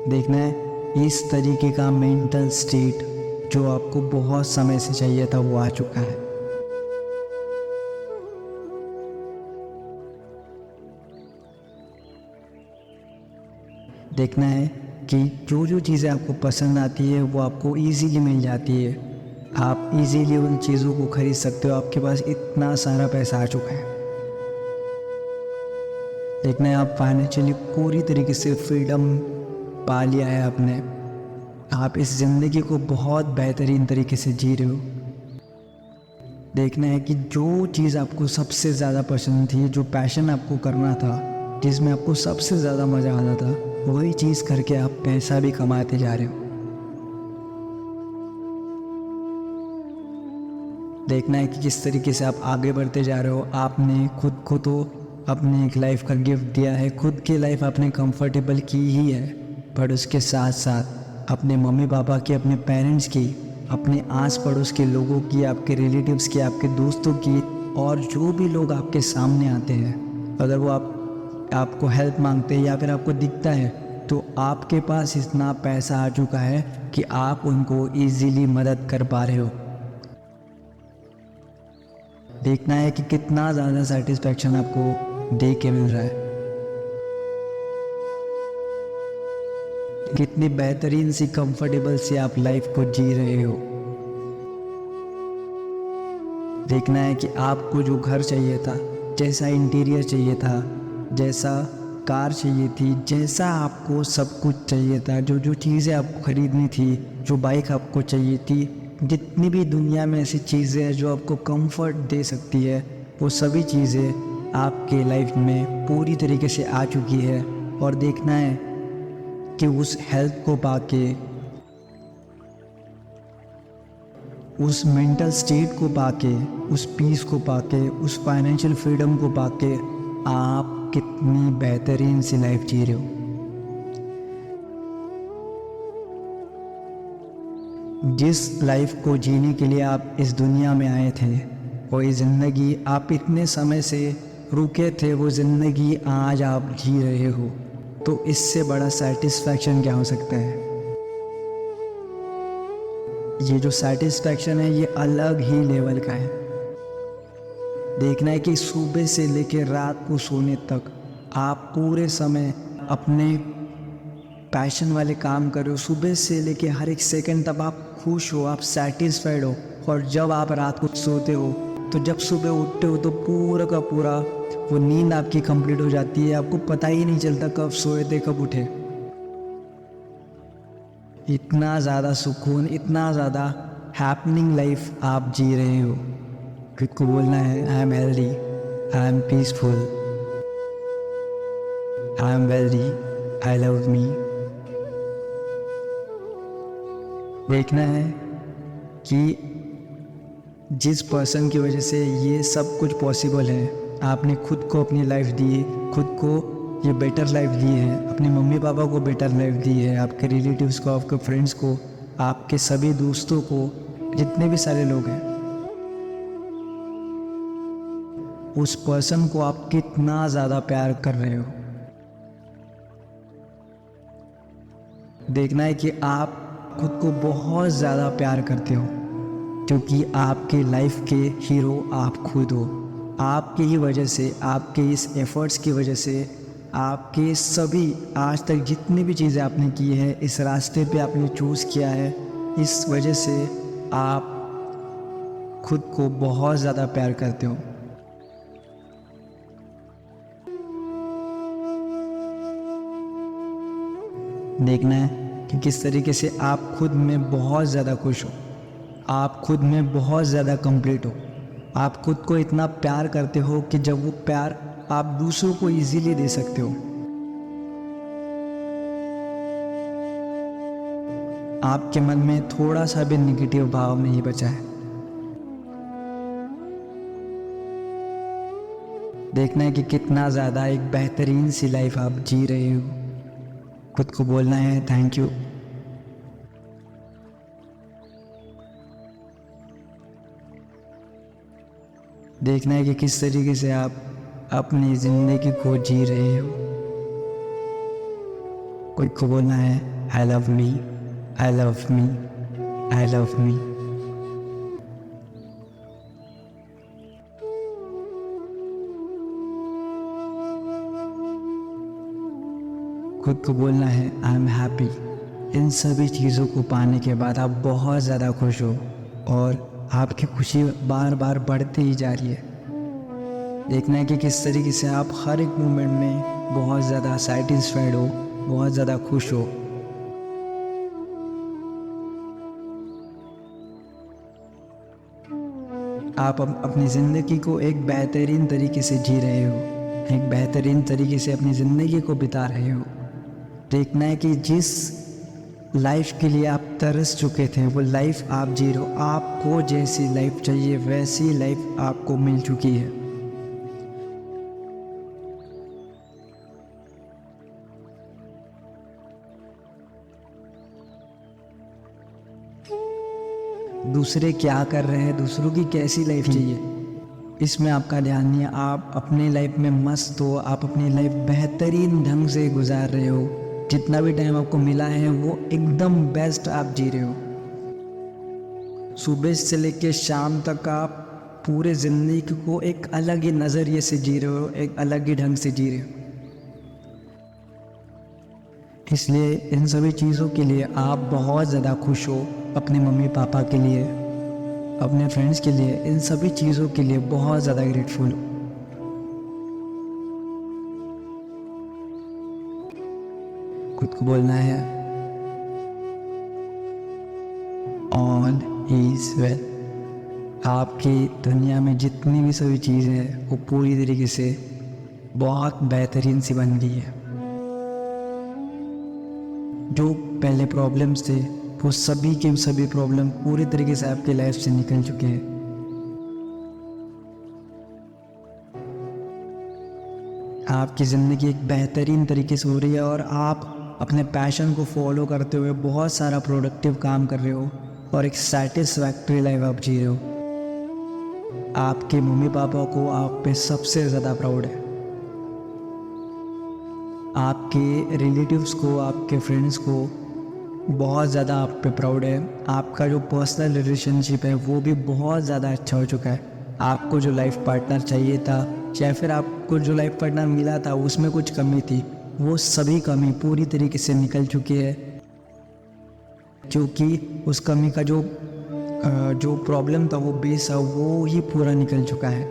देखना है इस तरीके का मेंटल स्टेट जो आपको बहुत समय से चाहिए था वो आ चुका है। देखना है कि जो जो चीज़ें आपको पसंद आती है वो आपको इजीली मिल जाती है, आप इजीली उन चीज़ों को खरीद सकते हो, आपके पास इतना सारा पैसा आ चुका है। देखना है आप फाइनेंशियली पूरी तरीके से फ्रीडम पा लिया है आपने, आप इस ज़िंदगी को बहुत बेहतरीन तरीके से जी रहे हो। देखना है कि जो चीज़ आपको सबसे ज़्यादा पसंद थी, जो पैशन आपको करना था, जिसमें आपको सबसे ज़्यादा मज़ा आता था, वही चीज़ करके आप पैसा भी कमाते जा रहे हो। देखना है कि किस तरीके से आप आगे बढ़ते जा रहे हो। आपने खुद को तो अपने एक लाइफ का गिफ्ट दिया है, खुद की लाइफ आपने कंफर्टेबल की ही है, पर उसके साथ साथ अपने मम्मी पापा की, अपने पेरेंट्स की, अपने आस पड़ोस के लोगों की, आपके रिलेटिव्स की, आपके दोस्तों की, और जो भी लोग आपके सामने आते हैं, अगर वो आपको हेल्प मांगते हैं या फिर आपको दिखता है, तो आपके पास इतना पैसा आ चुका है कि आप उनको इजीली मदद कर पा रहे हो। देखना है कि कितना ज़्यादा सेटिस्फैक्शन आपको दे के मिल रहा है, कितनी बेहतरीन सी कंफर्टेबल सी आप लाइफ को जी रहे हो। देखना है कि आपको जो घर चाहिए था, जैसा इंटीरियर चाहिए था, जैसा कार चाहिए थी, जैसा आपको सब कुछ चाहिए था, जो जो चीज़ें आपको ख़रीदनी थी, जो बाइक आपको चाहिए थी, जितनी भी दुनिया में ऐसी चीज़ें हैं जो आपको कंफर्ट दे सकती है, वो सभी चीज़ें आपके लाइफ में पूरी तरीके से आ चुकी है। और देखना है कि उस हेल्थ को पाके, उस मेंटल स्टेट को पाके, उस पीस को पाके, उस फाइनेंशियल फ्रीडम को पाके आप कितनी बेहतरीन सी लाइफ जी रहे हो। जिस लाइफ को जीने के लिए आप इस दुनिया में आए थे, वही ज़िंदगी आप इतने समय से रुके थे, वो ज़िंदगी आज आप जी रहे हो, तो इससे बड़ा सेटिस्फैक्शन क्या हो सकता है। ये जो सेटिस्फैक्शन है ये अलग ही लेवल का है। देखना है कि सुबह से लेकर रात को सोने तक आप पूरे समय अपने पैशन वाले काम कर रहे हो। सुबह से लेके हर एक सेकंड तक आप खुश हो, आप सेटिस्फाइड हो। और जब आप रात को सोते हो, तो जब सुबह उठते हो, तो पूरा का पूरा वो नींद आपकी कंप्लीट हो जाती है, आपको पता ही नहीं चलता कब सोए थे कब उठे। इतना ज़्यादा सुकून, इतना ज़्यादा हैपनिंग लाइफ आप जी रहे हो। खुद को बोलना है, I am healthy, I am peaceful, I am wealthy, I love me. देखना है कि जिस पर्सन की वजह से ये सब कुछ पॉसिबल है, आपने खुद को अपनी लाइफ दी, खुद को ये बेटर लाइफ दी है, अपने मम्मी पापा को बेटर लाइफ दी है, आपके रिलेटिव्स को, आपके फ्रेंड्स को, आपके सभी दोस्तों को, जितने भी सारे लोग हैं, उस पर्सन को आप कितना ज़्यादा प्यार कर रहे हो। देखना है कि आप खुद को बहुत ज़्यादा प्यार करते हो, क्योंकि आपके लाइफ के हीरो आप खुद हो। आपकी ही वजह से, आपके इस एफर्ट्स की वजह से, आपके सभी आज तक जितनी भी चीज़ें आपने की है, इस रास्ते पे आपने चूज़ किया है, इस वजह से आप खुद को बहुत ज़्यादा प्यार करते हो। देखना है कि किस तरीके से आप खुद में बहुत ज़्यादा खुश हो, आप खुद में बहुत ज़्यादा कंप्लीट हो। आप खुद को इतना प्यार करते हो कि जब वो प्यार आप दूसरों को इजीली दे सकते हो। आपके मन में थोड़ा सा भी नेगेटिव भाव नहीं बचा है। देखना है कि कितना ज़्यादा एक बेहतरीन सी लाइफ आप जी रहे हो। खुद को बोलना है थैंक यू। देखना है कि किस तरीके से आप अपनी ज़िंदगी को जी रहे हो। खुद को बोलना है I love me, I love me, I love me. खुद को बोलना है आई एम हैप्पी। इन सभी चीज़ों को पाने के बाद आप बहुत ज़्यादा खुश हो और आपकी खुशी बार बार बढ़ती ही जा रही है। देखना है कि किस तरीके से आप हर एक मोमेंट में बहुत ज़्यादा सेटिस्फाइड हो, बहुत ज़्यादा खुश हो। आप अपनी ज़िंदगी को एक बेहतरीन तरीके से जी रहे हो, एक बेहतरीन तरीके से अपनी ज़िंदगी को बिता रहे हो। देखना है कि जिस लाइफ के लिए आप तरस चुके थे वो लाइफ आप जी रहे हो। आपको जैसी लाइफ चाहिए वैसी लाइफ आपको मिल चुकी है। दूसरे क्या कर रहे हैं, दूसरों की कैसी लाइफ चाहिए, इसमें आपका ध्यान नहीं है। आप अपने लाइफ में मस्त हो, आप अपनी लाइफ बेहतरीन ढंग से गुजार रहे हो। जितना भी टाइम आपको मिला है वो एकदम बेस्ट आप जी रहे हो। सुबह से लेकर शाम तक आप पूरे ज़िंदगी को एक अलग ही नज़रिए से जी रहे हो, एक अलग ही ढंग से जी रहे हो। इसलिए इन सभी चीज़ों के लिए आप बहुत ज़्यादा खुश हो। अपने मम्मी पापा के लिए, अपने फ्रेंड्स के लिए, इन सभी चीज़ों के लिए बहुत ज़्यादा ग्रेटफुल हो। खुद को बोलना है ऑल इज वेल। आपकी दुनिया में जितनी भी सभी चीज़ें हैं वो पूरी तरीके से बहुत बेहतरीन सी बन गई है। जो पहले प्रॉब्लम्स थे वो सभी के सभी प्रॉब्लम पूरी तरीके से आपकी लाइफ से निकल चुके हैं। आपकी ज़िंदगी एक बेहतरीन तरीके से हो रही है और आप अपने पैशन को फॉलो करते हुए बहुत सारा प्रोडक्टिव काम कर रहे हो और एक सेटिस्फैक्ट्री लाइफ आप जी रहे हो। आपके मम्मी पापा को आप पे सबसे ज़्यादा प्राउड है। आपके रिलेटिव्स को, आपके फ्रेंड्स को बहुत ज़्यादा आप पे प्राउड है। आपका जो पर्सनल रिलेशनशिप है वो भी बहुत ज़्यादा अच्छा हो चुका है। आपको जो लाइफ पार्टनर चाहिए था या फिर आपको जो लाइफ पार्टनर मिला था उसमें कुछ कमी थी, वो सभी कमी पूरी तरीके से निकल चुकी है। क्योंकि उस कमी का जो प्रॉब्लम था, वो बेस था, वो ही पूरा निकल चुका है।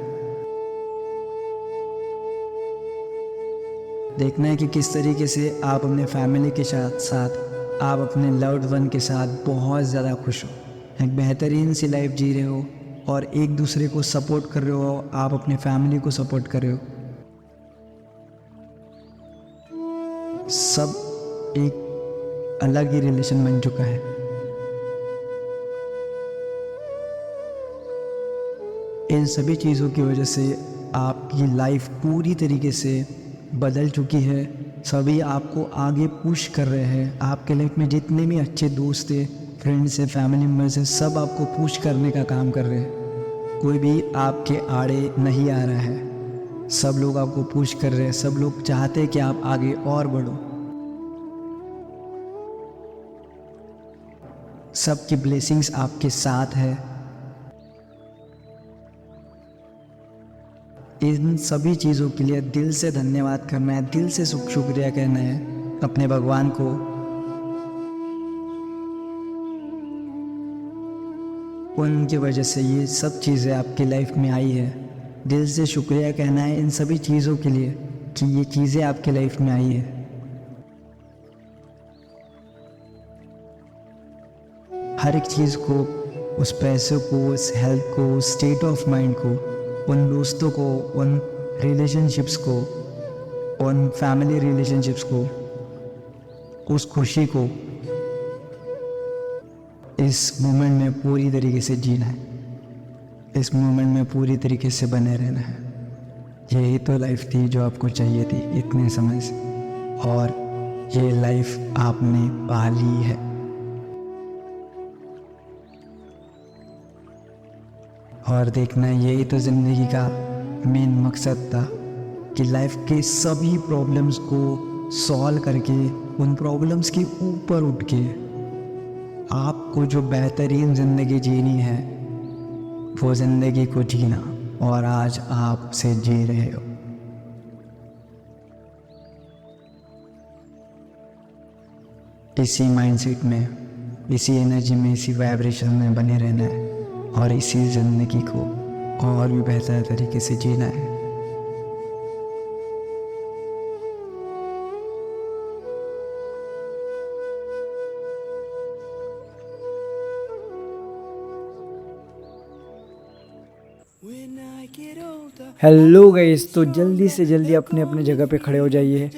देखना है कि किस तरीके से आप अपने फैमिली के साथ आप अपने लव्ड वन के साथ बहुत ज़्यादा खुश हो, एक बेहतरीन सी लाइफ जी रहे हो और एक दूसरे को सपोर्ट कर रहे हो। आप अपने फैमिली को सपोर्ट कर रहे हो। सब एक अलग ही रिलेशन बन चुका है। इन सभी चीज़ों की वजह से आपकी लाइफ पूरी तरीके से बदल चुकी है। सभी आपको आगे पुश कर रहे हैं। आपके लाइफ में जितने भी अच्छे दोस्त थे, फ्रेंड्स है, फैमिली मेम्बर्स है, सब आपको पुश करने का काम कर रहे हैं। कोई भी आपके आड़े नहीं आ रहा है। सब लोग आपको पुश कर रहे हैं। सब लोग चाहते हैं कि आप आगे और बढ़ो। सबकी ब्लेसिंग्स आपके साथ है। इन सभी चीज़ों के लिए दिल से धन्यवाद करना है, दिल से शुक्रिया कहना है अपने भगवान को। उनकी वजह से ये सब चीज़ें आपकी लाइफ में आई है। दिल से शुक्रिया कहना है इन सभी चीज़ों के लिए कि ये चीज़ें आपकी लाइफ में आई है। हर एक चीज़ को, उस पैसे को, उस हेल्थ को, उस स्टेट ऑफ माइंड को, उन दोस्तों को, उन रिलेशनशिप्स को, उन फैमिली रिलेशनशिप्स को, उस खुशी को इस मोमेंट में पूरी तरीके से जीना है, इस मोमेंट में पूरी तरीके से बने रहना है। यही तो लाइफ थी जो आपको चाहिए थी इतने समय से, और ये लाइफ आपने पा ली है। और देखना यही तो ज़िंदगी का मेन मकसद था कि लाइफ के सभी प्रॉब्लम्स को सॉल्व करके, उन प्रॉब्लम्स के ऊपर उठ के आपको जो बेहतरीन ज़िंदगी जीनी है वो ज़िंदगी को जीना, और आज आप से जी रहे हो। इसी माइंडसेट में, इसी एनर्जी में, इसी वाइब्रेशन में बने रहना है और इसी ज़िंदगी को और भी बेहतर तरीके से जीना है। हेलो गाइस, तो जल्दी से जल्दी अपने अपने जगह पे खड़े हो जाइए।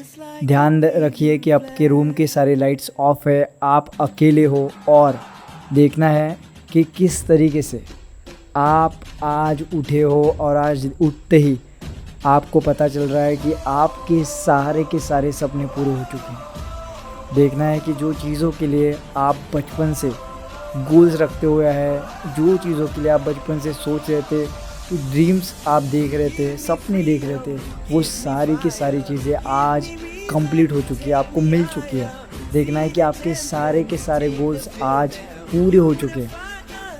ध्यान रखिए कि आपके रूम के सारे लाइट्स ऑफ है, आप अकेले हो, और देखना है कि किस तरीके से आप आज उठे हो। और आज उठते ही आपको पता चल रहा है कि आपके सारे के सारे सपने पूरे हो चुके हैं। देखना है कि जो चीज़ों के लिए आप बचपन से गोल्स रखते हुए हैं, जो चीज़ों के लिए आप बचपन से सोच रहे थे, ड्रीम्स आप देख रहे थे, सपने देख रहे थे, वो सारी की सारी चीज़ें आज कंप्लीट हो चुकी है, आपको मिल चुकी है। देखना है कि आपके सारे के सारे गोल्स आज पूरे हो चुके हैं।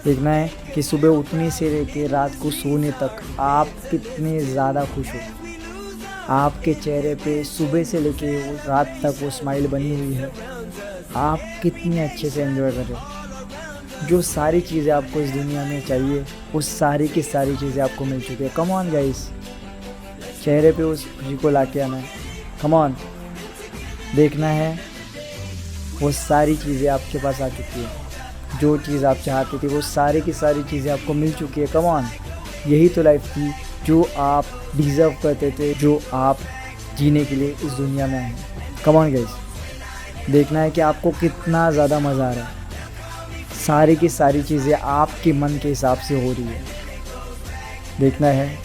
देखना है कि सुबह उठने से लेकर रात को सोने तक आप कितने ज़्यादा खुश हो। आपके चेहरे पे सुबह से लेकर रात तक वो स्माइल बनी हुई है। आप कितने अच्छे से एंजॉय कर रहे हो। जो सारी चीज़ें आपको इस दुनिया में चाहिए, वो सारी की सारी चीज़ें आपको मिल चुकी है। कम ऑन गाइस, चेहरे पे उस खुशी को ला के आना है। कम ऑन, देखना है वो सारी चीज़ें आपके पास आ चुकी है। जो चीज़ आप चाहते थे वो सारी की सारी चीज़ें आपको मिल चुकी है। कम ऑन, यही तो लाइफ थी जो आप डिज़र्व करते थे, जो आप जीने के लिए इस दुनिया में आए। कम ऑन गाइस, देखना है कि आपको कितना ज़्यादा मज़ा आ रहा है। सारी की सारी चीज़ें आपके मन के हिसाब से हो रही है। देखना है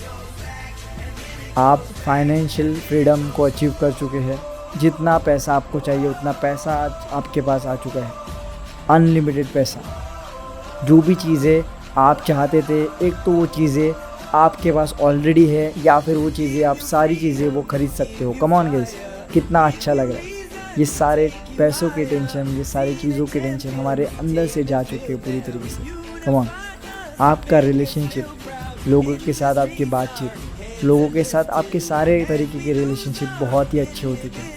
आप फाइनेंशियल फ्रीडम को अचीव कर चुके हैं। जितना पैसा आपको चाहिए उतना पैसा आपके पास आ चुका है, अनलिमिटेड पैसा। जो भी चीज़ें आप चाहते थे, एक तो वो चीज़ें आपके पास ऑलरेडी है, या फिर वो चीज़ें आप सारी चीज़ें वो ख़रीद सकते हो। कम ऑन गाइस, कितना अच्छा लग रहा है। ये सारे पैसों की टेंशन, ये सारी चीज़ों की टेंशन हमारे अंदर से जा चुके हैं पूरी तरीके से। कम ऑन, आपका रिलेशनशिप, लोगों के साथ आपकी बातचीत, लोगों के साथ आपके सारे तरीके के रिलेशनशिप बहुत ही अच्छे हो चुके हैं।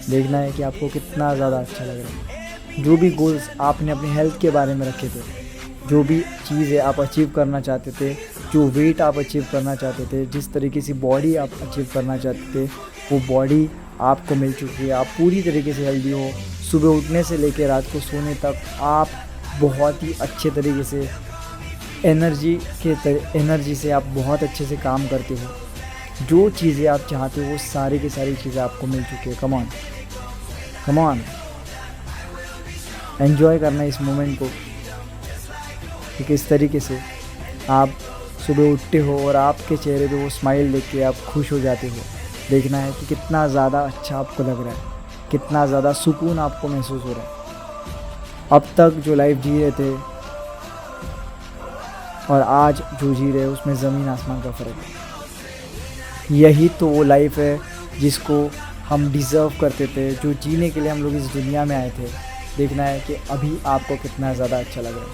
देखना है कि आपको कितना ज़्यादा अच्छा लग रहा है। जो भी गोल्स आपने अपने हेल्थ के बारे में रखे थे, जो भी चीज़ें आप अचीव करना चाहते थे, जो वेट आप अचीव करना चाहते थे, जिस तरीके से बॉडी आप अचीव करना चाहते थे, वो बॉडी आपको मिल चुकी है। आप पूरी तरीके से हेल्दी हो। सुबह उठने से लेकर रात को सोने तक आप बहुत ही अच्छे तरीके से एनर्जी से आप बहुत अच्छे से काम करते हो। जो चीज़ें आप चाहते हो वो सारी की सारी चीज़ें आपको मिल चुकी है। Come on, come on, enjoy करना इस मोमेंट को कि किस तरीके से आप सुबह उठते हो और आपके चेहरे पे वो स्माइल देख के आप खुश हो जाते हो। देखना है कि कितना ज़्यादा अच्छा आपको लग रहा है, कितना ज़्यादा सुकून आपको महसूस हो रहा है। अब तक जो लाइफ जी रहे थे और आज जो जी रहे हैं उसमें ज़मीन आसमान का फ़र्क है। यही तो वो लाइफ है जिसको हम डिज़र्व करते थे, जो जीने के लिए हम लोग इस दुनिया में आए थे। देखना है कि अभी आपको कितना ज़्यादा अच्छा लग रहा है।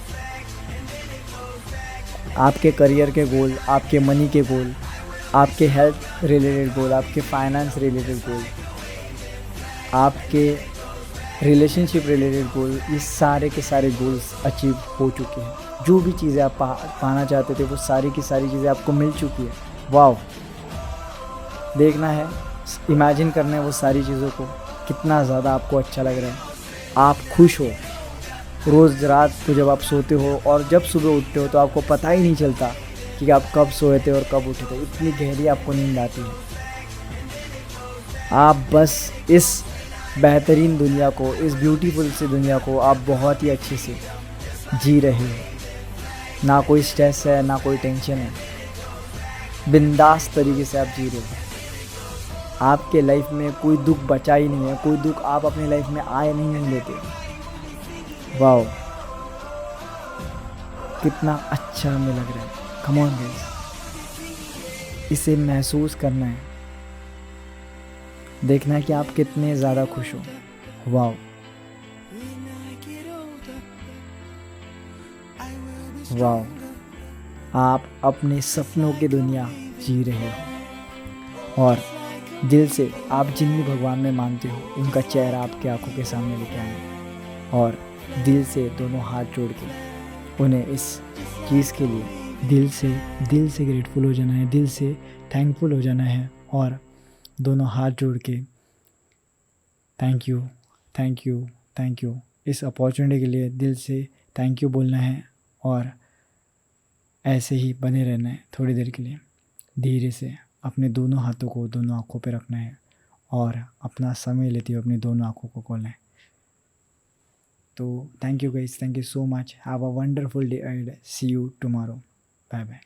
आपके करियर के गोल, आपके मनी के गोल, आपके हेल्थ रिलेटेड गोल, आपके फाइनेंस रिलेटेड गोल, आपके रिलेशनशिप रिलेटेड गोल, ये सारे के सारे गोल्स अचीव हो चुके हैं। जो भी चीज़ें आप पाना चाहते थे वो सारी की सारी चीज़ें आपको मिल चुकी है। वाव, देखना है, इमेजिन करना है वो सारी चीज़ों को, कितना ज़्यादा आपको अच्छा लग रहा है। आप खुश हो। रोज़ रात को जब आप सोते हो और जब सुबह उठते हो तो आपको पता ही नहीं चलता कि आप कब सोए थे और कब उठे थे। इतनी गहरी आपको नींद आती है। आप बस इस बेहतरीन दुनिया को, इस ब्यूटीफुल सी दुनिया को आप बहुत ही अच्छे से जी रहे हो। ना कोई स्ट्रेस है, ना कोई टेंशन है, बिंदास तरीके से आप जी रहे हो। आपके लाइफ में कोई दुख बचा ही नहीं है, कोई दुख आप अपनी लाइफ में आए नहीं लेते। वाओ, कितना अच्छा हमें लग रहा है। कम ऑन गाइस, इसे महसूस करना है, देखना है कि आप कितने ज़्यादा खुश हो। वाओ वाओ, आप अपने सपनों की दुनिया जी रहे हो और दिल से आप जिन भी भगवान में मानते हो उनका चेहरा आपके आंखों के सामने लेके आए और दिल से दोनों हाथ जोड़ के उन्हें इस चीज़ के लिए दिल से ग्रेटफुल हो जाना है, दिल से थैंकफुल हो जाना है और दोनों हाथ जोड़ के thank you thank you thank you, इस अपॉर्चुनिटी के लिए दिल से थैंक यू बोलना है और ऐसे ही बने रहना है थोड़ी देर के लिए। धीरे से अपने दोनों हाथों को दोनों आँखों पे रखना है और अपना समय लेते हुए अपनी दोनों आँखों को खोलना है। तो thank you guys, thank you so much, have a wonderful day ahead, see you tomorrow, bye bye.